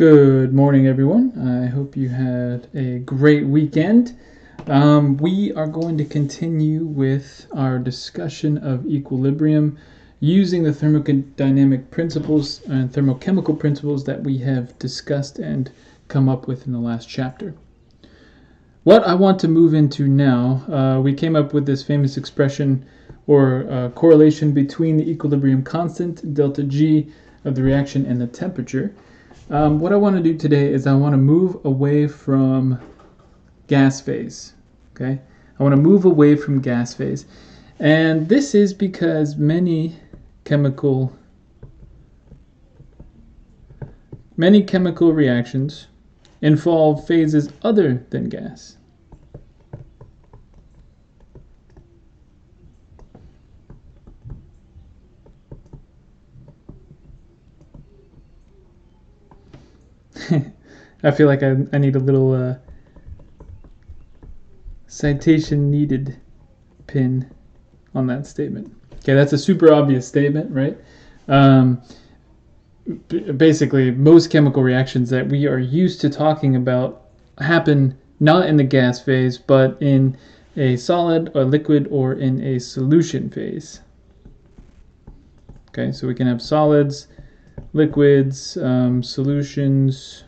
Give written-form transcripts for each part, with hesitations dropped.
Good morning, everyone. I hope you had a great weekend. We are going to continue with our discussion of equilibrium using the thermodynamic principles and thermochemical principles that we have discussed and come up with in the last chapter. What I want to move into now, we came up with this famous expression or correlation between the equilibrium constant, delta G, of the reaction and the temperature. What I want to do today is I want to move away from gas phase. Okay, I want to move away from gas phase, and this is because many chemical reactions involve phases other than gas. I feel like I need a little citation needed pin on that statement. Okay, that's a super obvious statement, right? Basically, most chemical reactions that we are used to talking about happen not in the gas phase, but in a solid or liquid or in a solution phase. Okay, so we can have solids, liquids, solutions,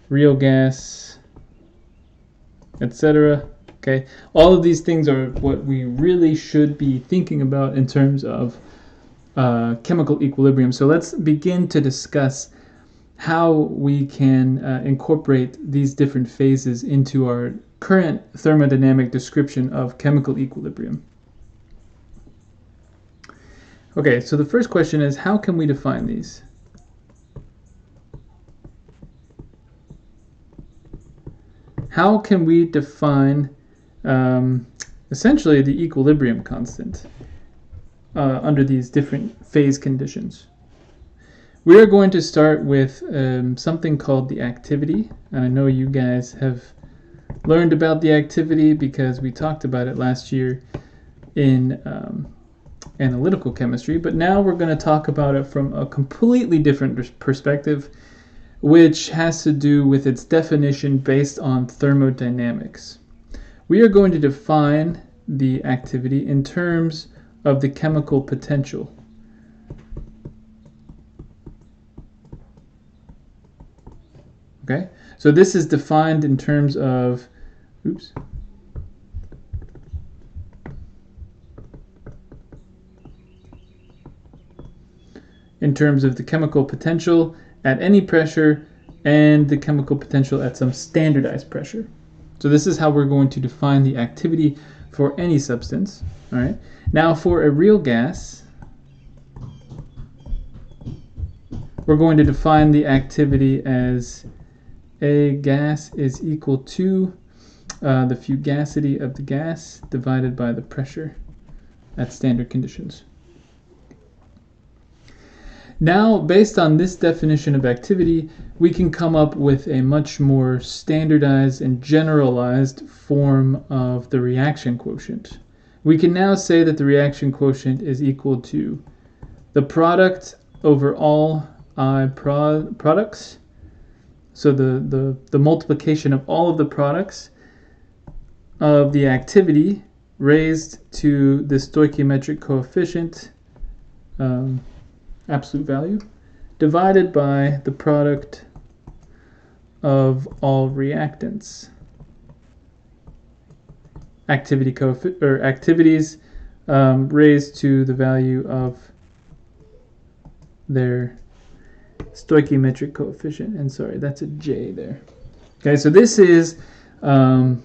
real gas, etc. Okay, all of these things are what we really should be thinking about in terms of chemical equilibrium. So let's begin to discuss how we can incorporate these different phases into our current thermodynamic description of chemical equilibrium. Okay, so the first question is, how can we define these? How can we define essentially the equilibrium constant under these different phase conditions? We are going to start with something called the activity, and I know you guys have learned about the activity because we talked about it last year in analytical chemistry, but now we're going to talk about it from a completely different perspective, which has to do with its definition based on thermodynamics. We are going to define the activity in terms of the chemical potential. Okay, so this is defined in terms of, in terms of the chemical potential at any pressure and the chemical potential at some standardized pressure. So this is how we're going to define the activity for any substance. All right. Now for a real gas, we're going to define the activity as a gas is equal to the fugacity of the gas divided by the pressure at standard conditions. Now, based on this definition of activity, we can come up with a much more standardized and generalized form of the reaction quotient. We can now say that the reaction quotient is equal to the product over all I products, so the multiplication of all of the products of the activity raised to the stoichiometric coefficient, absolute value, divided by the product of all reactants. Activities raised to the value of their stoichiometric coefficient. And sorry, that's a J there. Okay, so this is a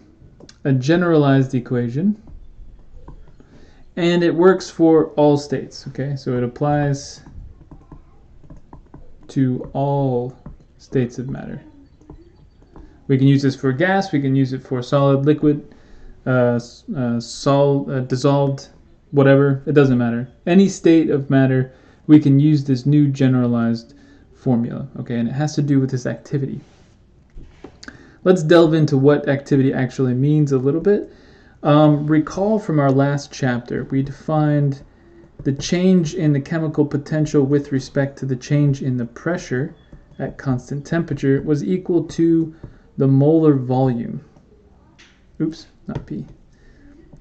generalized equation, and it works for all states. Okay, so it applies to all states of matter. We can use this for gas, we can use it for solid, liquid, dissolved, whatever, it doesn't matter. Any state of matter, we can use this new generalized formula, okay, and it has to do with this activity. Let's delve into what activity actually means a little bit. Recall from our last chapter, we defined the change in the chemical potential with respect to the change in the pressure at constant temperature was equal to the molar volume. Oops, not P.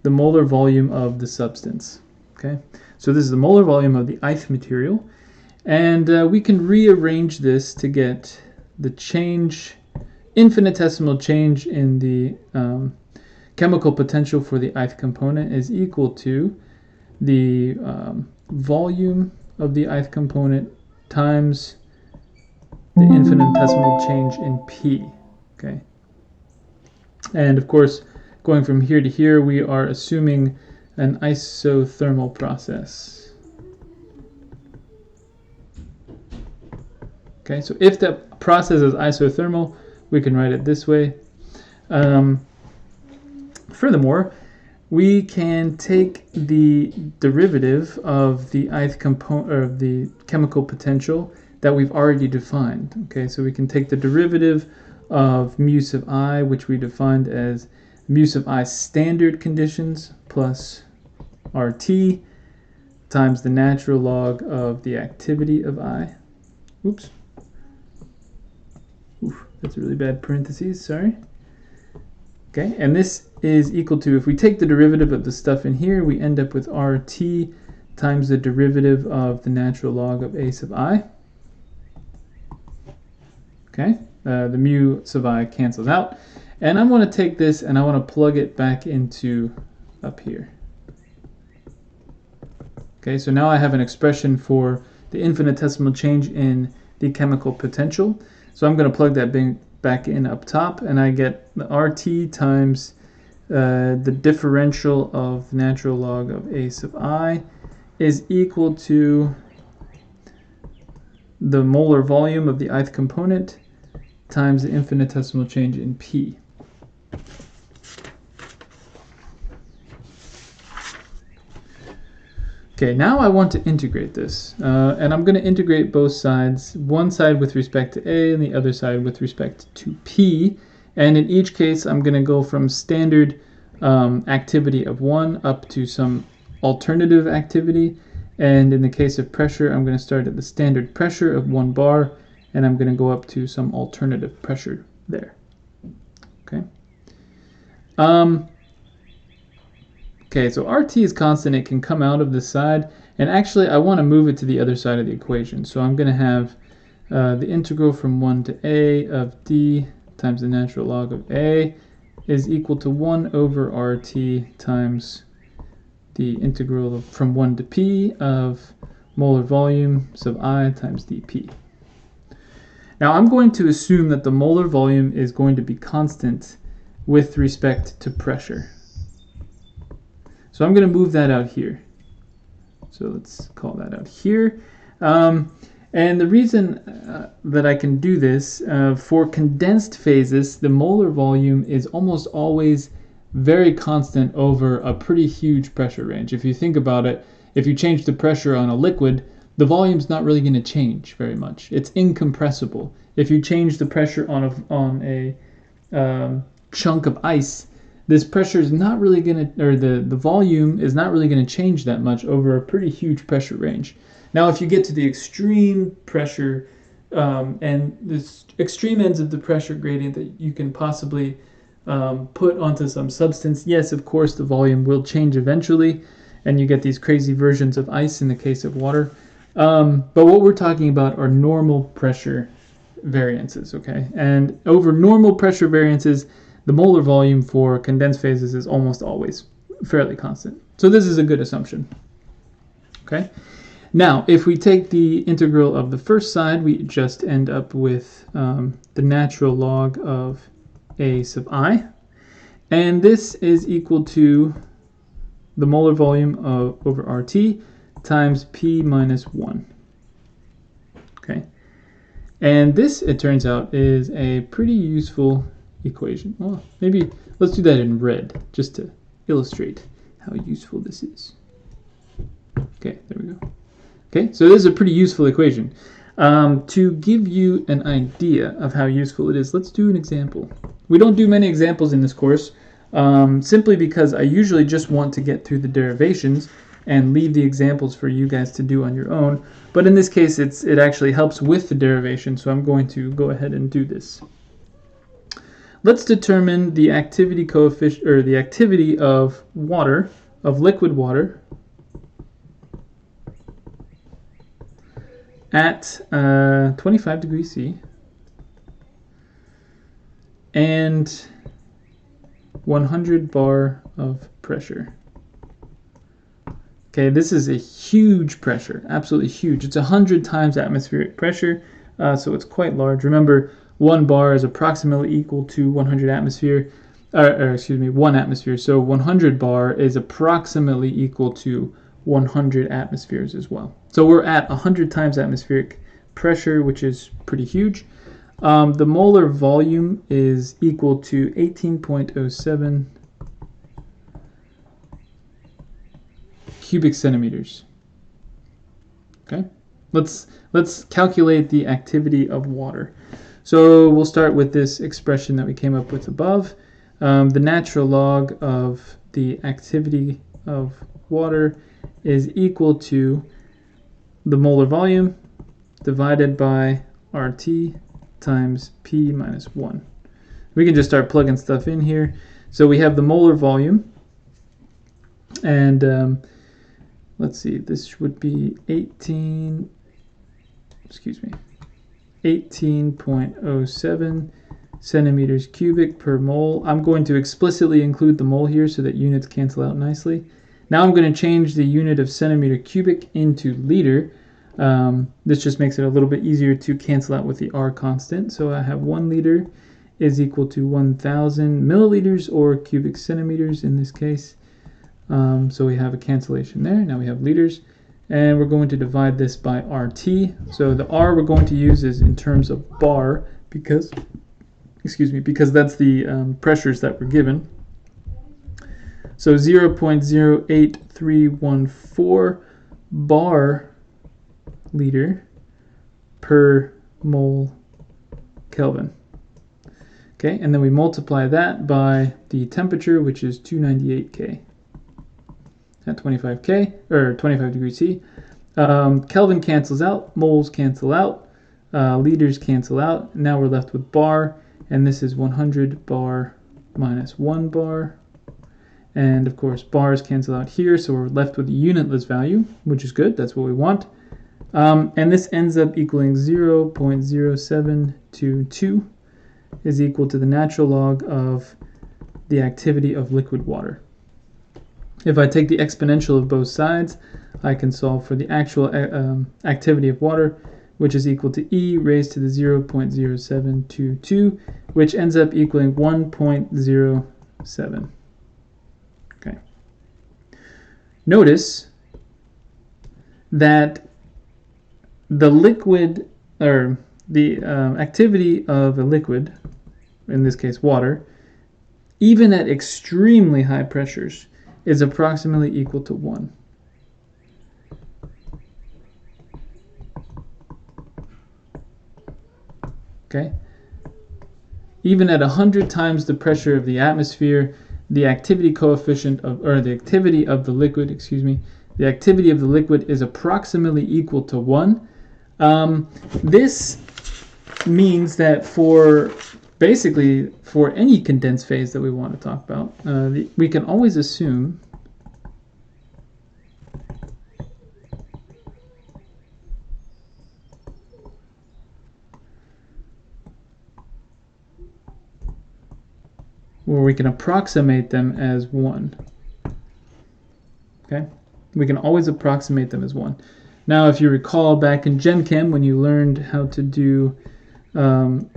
The molar volume of the substance. Okay, so this is the molar volume of the ith material, and we can rearrange this to get the change, infinitesimal change in the chemical potential for the ith component is equal to the volume of the ith component times the infinitesimal change in P. Okay, and of course, going from here to here, we are assuming an isothermal process. Okay, so if the process is isothermal, we can write it this way. Furthermore, we can take the derivative of the ith component, or the chemical potential that we've already defined. Okay, so we can take the derivative of mu sub I, which we defined as mu sub I standard conditions plus RT times the natural log of the activity of I. Oops. Oof, that's a really bad parentheses, sorry. Okay, and this is equal to, if we take the derivative of the stuff in here, we end up with RT times the derivative of the natural log of A sub I. Okay, the mu sub I cancels out. And I want to take this and I want to plug it back into up here. Okay, so now I have an expression for the infinitesimal change in the chemical potential. So I'm going to plug that back in up top, and I get the RT times the differential of natural log of A sub I is equal to the molar volume of the ith component times the infinitesimal change in P. Okay, now I want to integrate this, and I'm going to integrate both sides, one side with respect to A and the other side with respect to P, and in each case I'm going to go from standard activity of 1 up to some alternative activity, and in the case of pressure I'm going to start at the standard pressure of 1 bar, and I'm going to go up to some alternative pressure there. Okay. Okay, so RT is constant, it can come out of the side, and actually I want to move it to the other side of the equation. So I'm going to have the integral from 1 to A of D times the natural log of A is equal to 1 over RT times the integral from 1 to P of molar volume sub I times dP. Now I'm going to assume that the molar volume is going to be constant with respect to pressure. So I'm going to move that out here. So let's call that out here. And the reason that I can do this, for condensed phases, the molar volume is almost always very constant over a pretty huge pressure range. If you think about it, if you change the pressure on a liquid, the volume's not really going to change very much. It's incompressible. If you change the pressure on a chunk of ice, this pressure is not really going to, or the volume is not really going to change that much over a pretty huge pressure range. Now, if you get to the extreme pressure and the extreme ends of the pressure gradient that you can possibly put onto some substance, yes, of course, the volume will change eventually, and you get these crazy versions of ice in the case of water. But what we're talking about are normal pressure variances, okay? And over normal pressure variances, the molar volume for condensed phases is almost always fairly constant. So this is a good assumption. Okay. Now, if we take the integral of the first side, we just end up with the natural log of A sub I. And this is equal to the molar volume over RT times P minus 1. Okay. And this, it turns out, is a pretty useful equation. Well, maybe let's do that in red just to illustrate how useful this is. Okay, there we go. Okay, so this is a pretty useful equation. To give you an idea of how useful it is, let's do an example. We don't do many examples in this course, simply because I usually just want to get through the derivations and leave the examples for you guys to do on your own. But in this case, it actually helps with the derivation, so I'm going to go ahead and do this. Let's determine the activity coefficient, or the activity of water, of liquid water, at 25 degrees C and 100 bar of pressure. Okay, this is a huge pressure, absolutely huge. It's 100 times atmospheric pressure, so it's quite large. Remember, 1 bar is approximately equal to 100 atmosphere, excuse me, 1 atmosphere. So 100 bar is approximately equal to 100 atmospheres as well. So we're at 100 times atmospheric pressure, which is pretty huge. The molar volume is equal to 18.07 cubic centimeters. Okay, let's calculate the activity of water. So we'll start with this expression that we came up with above. The natural log of the activity of water is equal to the molar volume divided by RT times P minus 1. We can just start plugging stuff in here. So we have the molar volume, and let's see, this would be 18.07 centimeters cubic per mole. I'm going to explicitly include the mole here so that units cancel out nicely. Now I'm going to change the unit of centimeter cubic into liter. This just makes it a little bit easier to cancel out with the R constant. So I have 1 liter is equal to 1,000 milliliters, or cubic centimeters in this case. So we have a cancellation there. Now we have liters, and we're going to divide this by RT. So the R we're going to use is in terms of bar, because that's the pressures that we're given. So 0.08314 bar liter per mole Kelvin. Okay, and then we multiply that by the temperature, which is 298 K at 25 K, or 25 degrees C. Kelvin cancels out, moles cancel out, liters cancel out. Now we're left with bar, and this is 100 bar minus 1 bar. And of course, bars cancel out here, so we're left with a unitless value, which is good. That's what we want. And this ends up equaling 0.0722 is equal to the natural log of the activity of liquid water. If I take the exponential of both sides, I can solve for the actual activity of water, which is equal to E raised to the 0.0722, which ends up equaling 1.07. Okay. Notice that the liquid, or the activity of a liquid, in this case water, even at extremely high pressures, is approximately equal to 1. Okay? Even at 100 times the pressure of the atmosphere, the activity coefficient of, or the activity of the liquid, the activity of the liquid is approximately equal to 1. This means that for basically for any condensed phase that we want to talk about, we can always assume where we can approximate them as 1. Okay? We can always approximate them as 1. Now, if you recall back in Gen Chem, when you learned how to do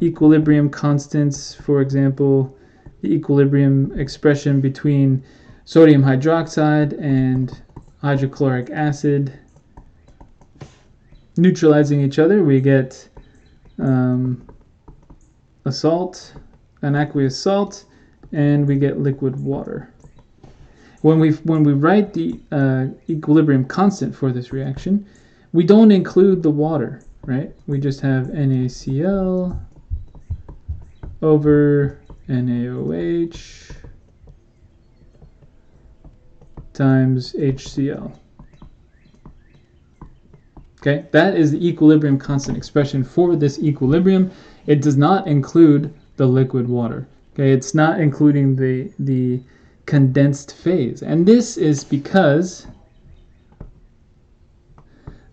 equilibrium constants, for example, the equilibrium expression between sodium hydroxide and hydrochloric acid neutralizing each other, we get a salt, an aqueous salt, and we get liquid water. When we write the equilibrium constant for this reaction, we don't include the water, right? We just have NaCl over NaOH times HCl. Okay, that is the equilibrium constant expression for this equilibrium. It does not include the liquid water. Okay, it's not including the condensed phase. And this is because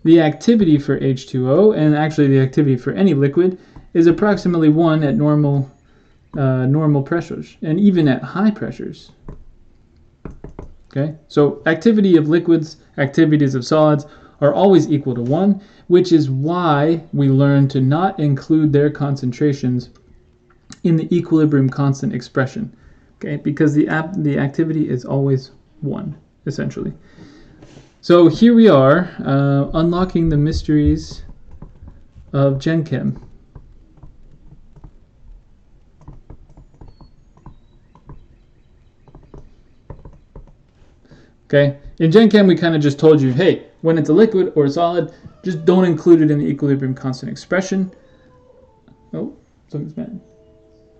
the activity for H2O, and actually the activity for any liquid, is approximately 1 at normal pressures, and even at high pressures. Okay, so activity of liquids, activities of solids are always equal to 1, which is why we learn to not include their concentrations in the equilibrium constant expression. Okay, because the activity is always 1, essentially. So here we are, unlocking the mysteries of Gen Chem. Okay, in Gen Chem we kind of just told you, hey, when it's a liquid or a solid, just don't include it in the equilibrium constant expression. Oh, something's bad.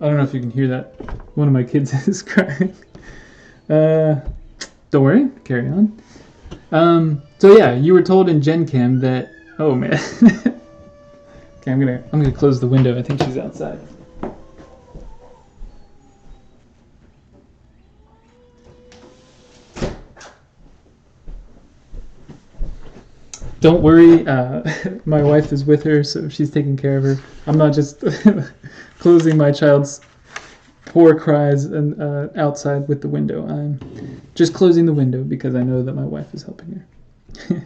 I don't know if you can hear that. One of my kids is crying. Don't worry, carry on. So yeah, you were told in Gen Chem that, oh man. Okay, I'm gonna close the window. I think she's outside. Don't worry, my wife is with her, so she's taking care of her. I'm not just closing my child's poor cries and outside with the window. I'm just closing the window because I know that my wife is helping her.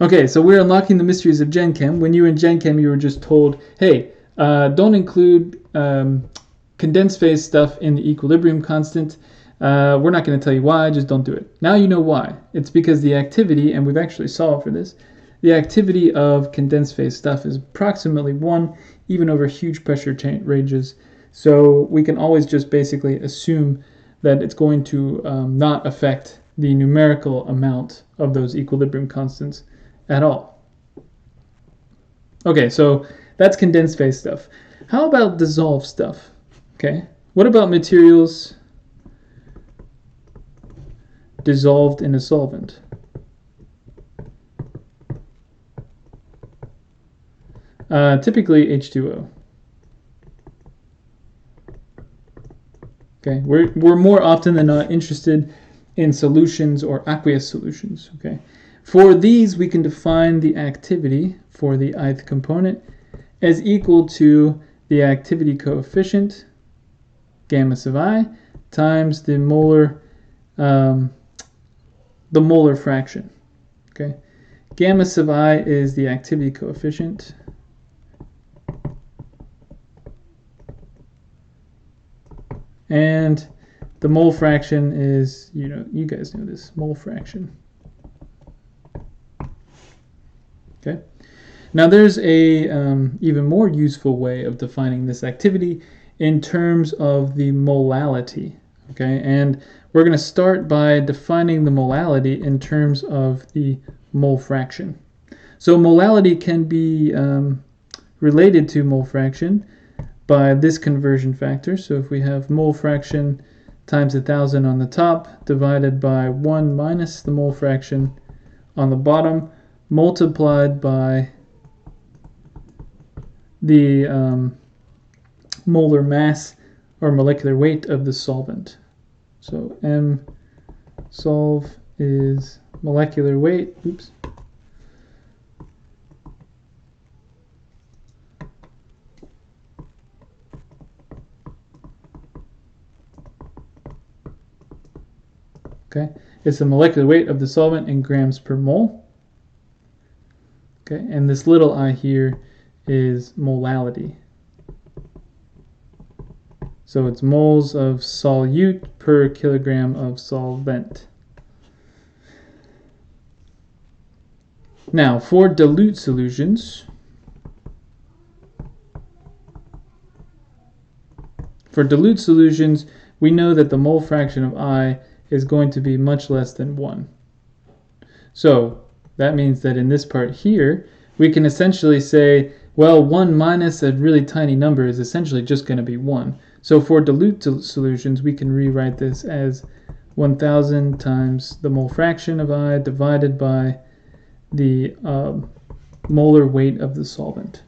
Okay, so we're unlocking the mysteries of Gen Chem. When you were in Gen Chem, you were just told, hey, don't include condensed phase stuff in the equilibrium constant. We're not going to tell you why, just don't do it. Now you know why. It's because the activity, and we've actually solved for this, the activity of condensed phase stuff is approximately 1, even over huge pressure ranges. So we can always just basically assume that it's going to not affect the numerical amount of those equilibrium constants at all. Okay, so that's condensed phase stuff. How about dissolved stuff? Okay, what about materials dissolved in a solvent? Typically H2O. Okay, we're more often than not interested in solutions or aqueous solutions. Okay, for these we can define the activity for the ith component as equal to the activity coefficient gamma sub I times the molar fraction. Okay, gamma sub I is the activity coefficient. And the mole fraction is, you guys know this, mole fraction. Okay. Now there's a even more useful way of defining this activity in terms of the molality. Okay, and we're going to start by defining the molality in terms of the mole fraction. So molality can be related to mole fraction by this conversion factor. So if we have mole fraction times 1,000 on the top divided by 1 minus the mole fraction on the bottom multiplied by the molar mass or molecular weight of the solvent. So M solve is molecular weight. Oops. Okay, it's the molecular weight of the solvent in grams per mole. Okay, and this little I here is molality. So it's moles of solute per kilogram of solvent. Now, for dilute solutions, we know that the mole fraction of I is going to be much less than 1. So that means that in this part here, we can essentially say, well, 1 minus a really tiny number is essentially just going to be 1. So for dilute solutions, we can rewrite this as 1,000 times the mole fraction of I divided by the molar weight of the solvent,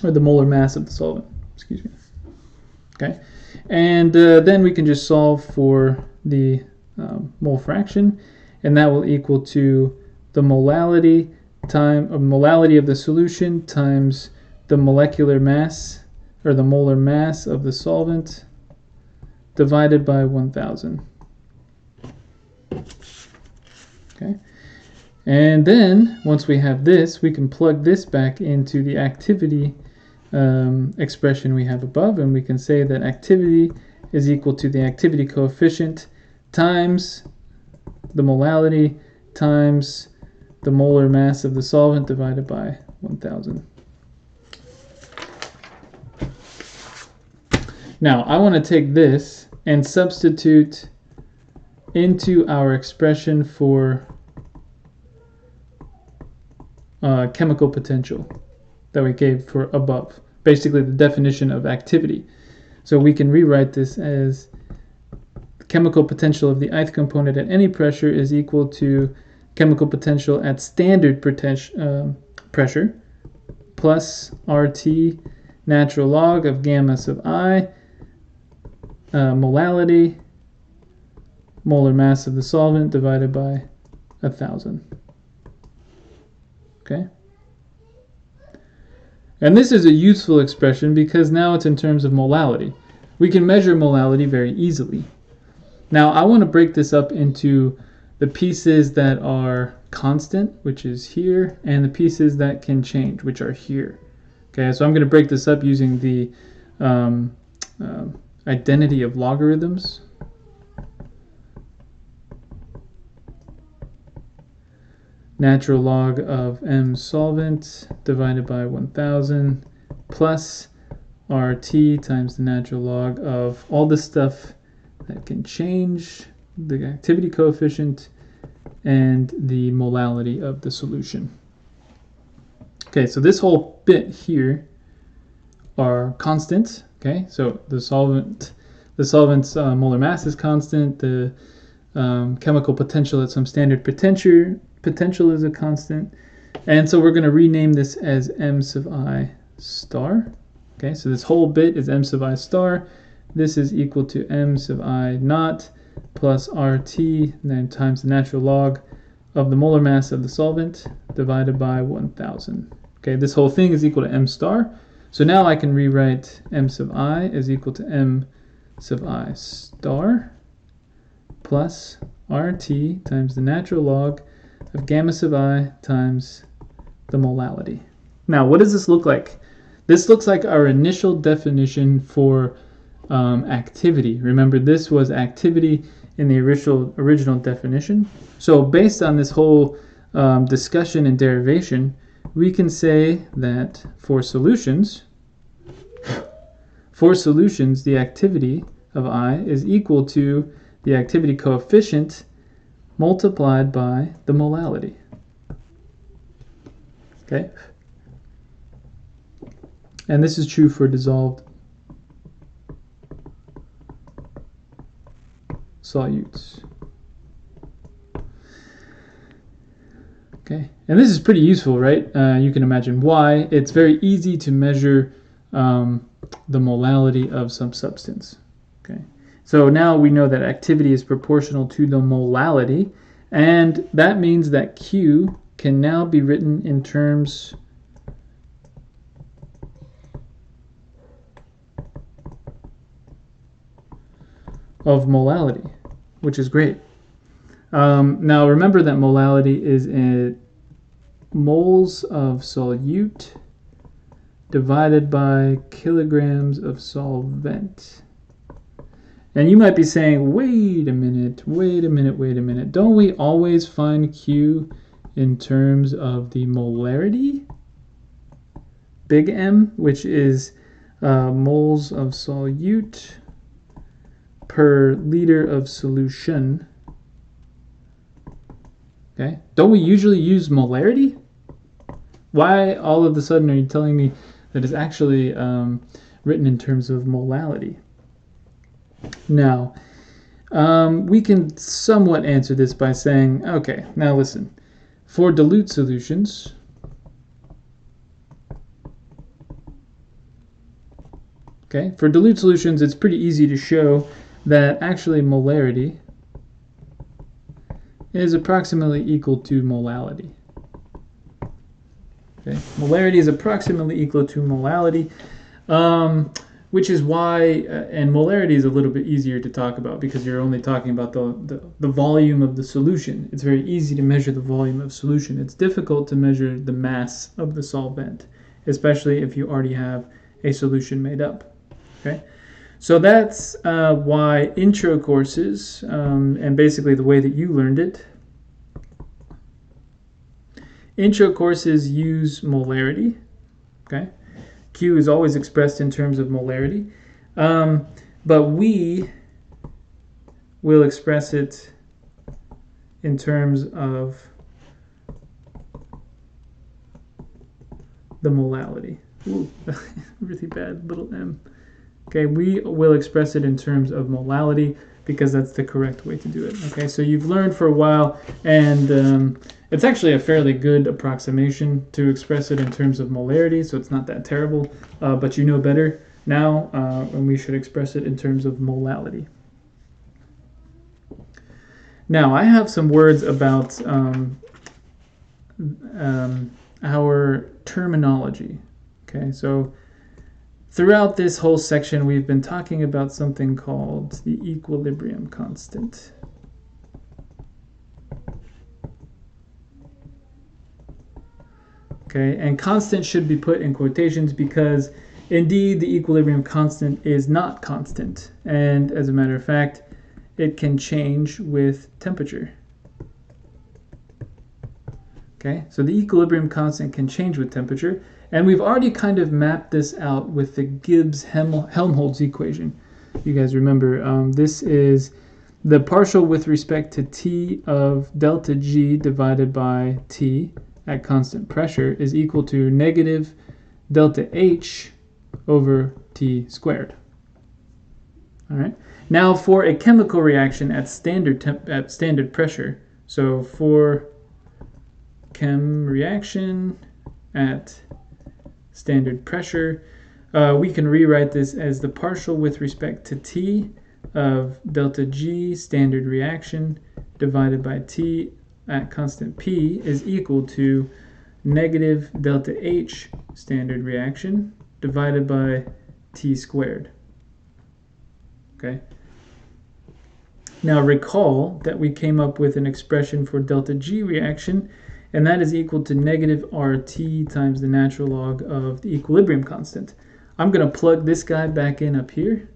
or the molar mass of the solvent, excuse me. Okay, and then we can just solve for the mole fraction, and that will equal to the molality of the solution times the molecular mass, or the molar mass of the solvent, divided by 1,000. Okay, and then once we have this, we can plug this back into the activity expression we have above, and we can say that activity is equal to the activity coefficient times the molality times the molar mass of the solvent divided by 1,000. Now, I want to take this and substitute into our expression for chemical potential that we gave for above, basically the definition of activity. So we can rewrite this as the chemical potential of the ith component at any pressure is equal to chemical potential at standard pressure plus RT natural log of gamma sub I, molality, molar mass of the solvent divided by 1,000. Okay? And this is a useful expression because now it's in terms of molality. We can measure molality very easily. Now I want to break this up into the pieces that are constant, which is here, and the pieces that can change, which are here. Okay, so I'm going to break this up using the identity of logarithms. Natural log of m solvent divided by 1,000 plus RT times the natural log of all the stuff that can change, the activity coefficient, and the molality of the solution. Okay, so this whole bit here are constant. Okay, so the solvent's molar mass is constant. The chemical potential at some standard potential is a constant, and so we're going to rename this as m sub I star. Okay, so this whole bit is m sub I star. This is equal to m sub I naught plus RT, then times the natural log of the molar mass of the solvent divided by 1,000. Okay, this whole thing is equal to m star. So now I can rewrite m sub I is equal to m sub I star plus RT times the natural log of gamma sub I times the molality. Now, what does this look like? This looks like our initial definition for activity. Remember, this was activity in the original definition. So based on this whole discussion and derivation, we can say that for solutions, the activity of I is equal to the activity coefficient multiplied by the molality. Okay? And this is true for dissolved solutes. Okay, and this is pretty useful, right? You can imagine why. It's very easy to measure the molality of some substance. Okay, so now we know that activity is proportional to the molality, and that means that Q can now be written in terms of molality, which is great. Now remember that molality is in moles of solute divided by kilograms of solvent. And you might be saying, wait a minute. Don't we always find Q in terms of the molarity? Big M, which is moles of solute per liter of solution. Okay, don't we usually use molarity? Why all of a sudden are you telling me that it's actually written in terms of molality? Now, we can somewhat answer this by saying, okay, now listen. For dilute solutions, okay, for dilute solutions, it's pretty easy to show that actually molarity is approximately equal to molality. Okay, molarity is approximately equal to molality, which is why, and molarity is a little bit easier to talk about because you're only talking about the volume of the solution. It's very easy to measure the volume of solution. It's difficult to measure the mass of the solvent, especially if you already have a solution made up. Okay, so that's why intro courses, and basically the way that you learned it, intro courses use molarity, okay? Q is always expressed in terms of molarity, but we will express it in terms of the molality. Ooh, really bad little m. Okay, we will express it in terms of molality because that's the correct way to do it. Okay, so you've learned for a while, and it's actually a fairly good approximation to express it in terms of molarity, so it's not that terrible, but you know better now, and we should express it in terms of molality. Now, I have some words about our terminology. Okay, so throughout this whole section, we've been talking about something called the equilibrium constant. Okay, and constant should be put in quotations because indeed the equilibrium constant is not constant, and as a matter of fact, it can change with temperature. Okay, so the equilibrium constant can change with temperature, and we've already kind of mapped this out with the Gibbs-Helmholtz equation. You guys remember, this is the partial with respect to T of delta G divided by T at constant pressure is equal to negative delta H over T squared. All right. Now for a chemical reaction at standard pressure, so for chem reaction at standard pressure, we can rewrite this as the partial with respect to T of delta G standard reaction divided by T at constant P is equal to negative delta H standard reaction divided by T squared. Okay. Now recall that we came up with an expression for delta G reaction, and that is equal to negative RT times the natural log of the equilibrium constant. I'm going to plug this guy back in up here,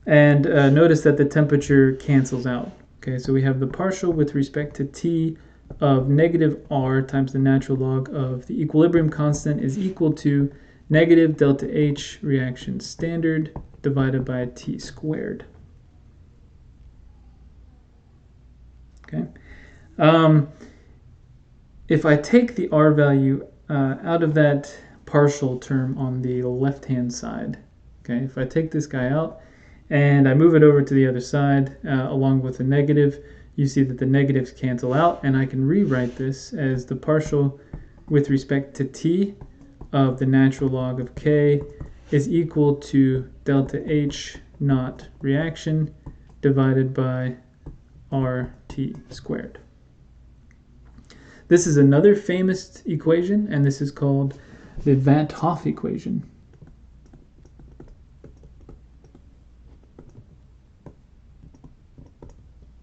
and notice that the temperature cancels out. Okay, so we have the partial with respect to T of negative R times the natural log of the equilibrium constant is equal to negative delta H reaction standard divided by T squared. Okay. If I take the R value out of that partial term on the left-hand side, okay, if I take this guy out and I move it over to the other side along with the negative, you see that the negatives cancel out, and I can rewrite this as the partial with respect to T of the natural log of K is equal to delta H naught reaction divided by RT squared. This is another famous equation, and this is called the Vant-Hoff equation.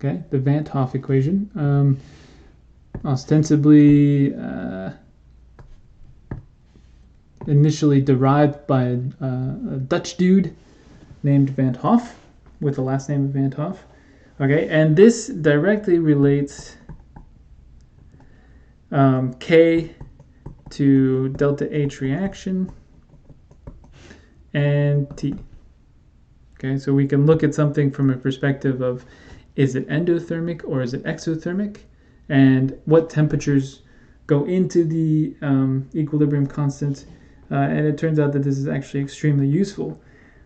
Okay, the Vant-Hoff equation, ostensibly initially derived by a Dutch dude named Van Hoff, with the last name of Van Hoff. Okay, and this directly relates K to delta H reaction and T. Okay, so we can look at something from a perspective of, is it endothermic or is it exothermic, and what temperatures go into the equilibrium constant, and it turns out that this is actually extremely useful.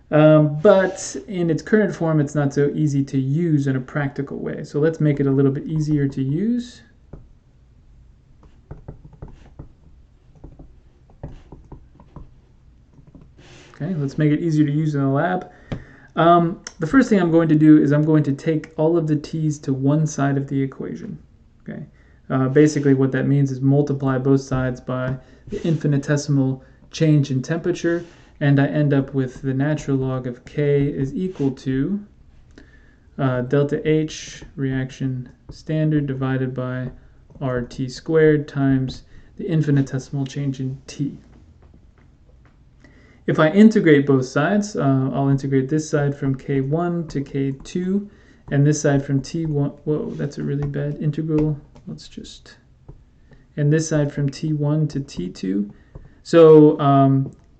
But in its current form, it's not so easy to use in a practical way. So let's make it a little bit easier to use. Okay, let's make it easier to use in the lab. The first thing I'm going to do is I'm going to take all of the t's to one side of the equation. Okay, basically what that means is multiply both sides by the infinitesimal change in temperature, and I end up with the natural log of K is equal to delta H reaction standard divided by RT squared times the infinitesimal change in T. If I integrate both sides, I'll integrate this side from K1 to K2, and this side from T1, whoa, that's a really bad integral. And this side from T1 to T2. So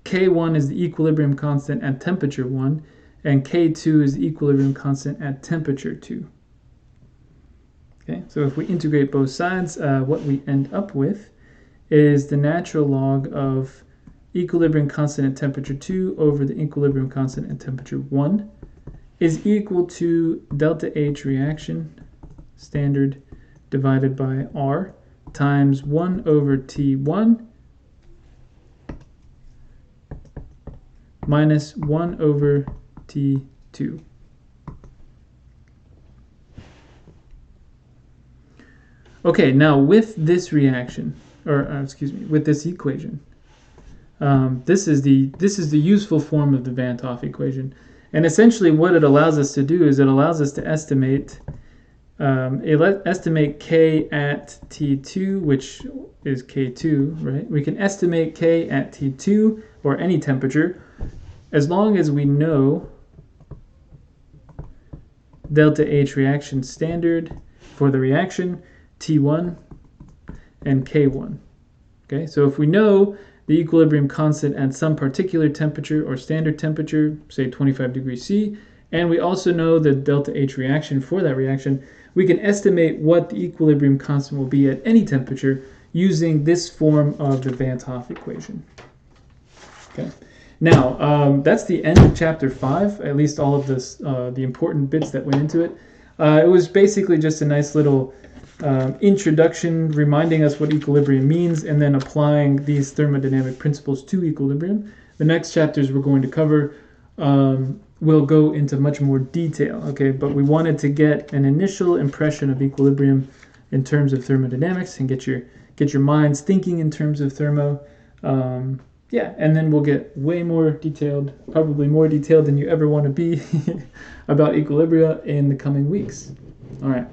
K1 is the equilibrium constant at temperature 1, and K2 is the equilibrium constant at temperature 2. Okay, so if we integrate both sides, what we end up with is the natural log of equilibrium constant at temperature 2 over the equilibrium constant at temperature 1 is equal to delta H reaction standard divided by R times 1 over T1 minus 1 over T2. Okay, now with this reaction, with this equation, this is the useful form of the Vant-Hoff equation, and essentially what it allows us to do is it allows us to estimate K at T2, which is K2, right? We can estimate K at T2 or any temperature as long as we know delta H reaction standard for the reaction, T1 and K1. Okay, so if we know the equilibrium constant at some particular temperature or standard temperature, say 25 degrees C, and we also know the delta H reaction for that reaction, we can estimate what the equilibrium constant will be at any temperature using this form of the Vant-Hoff equation. Okay. Now, that's the end of chapter 5, at least all of this, the important bits that went into it. It was basically just a nice little introduction reminding us what equilibrium means and then applying these thermodynamic principles to equilibrium. The next chapters we're going to cover will go into much more detail, okay? But we wanted to get an initial impression of equilibrium in terms of thermodynamics and get your minds thinking in terms of thermo. Yeah, and then we'll get way more detailed, probably more detailed than you ever want to be about equilibria in the coming weeks. All right.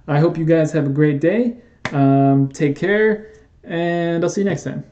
I hope you guys have a great day. Take care, and I'll see you next time.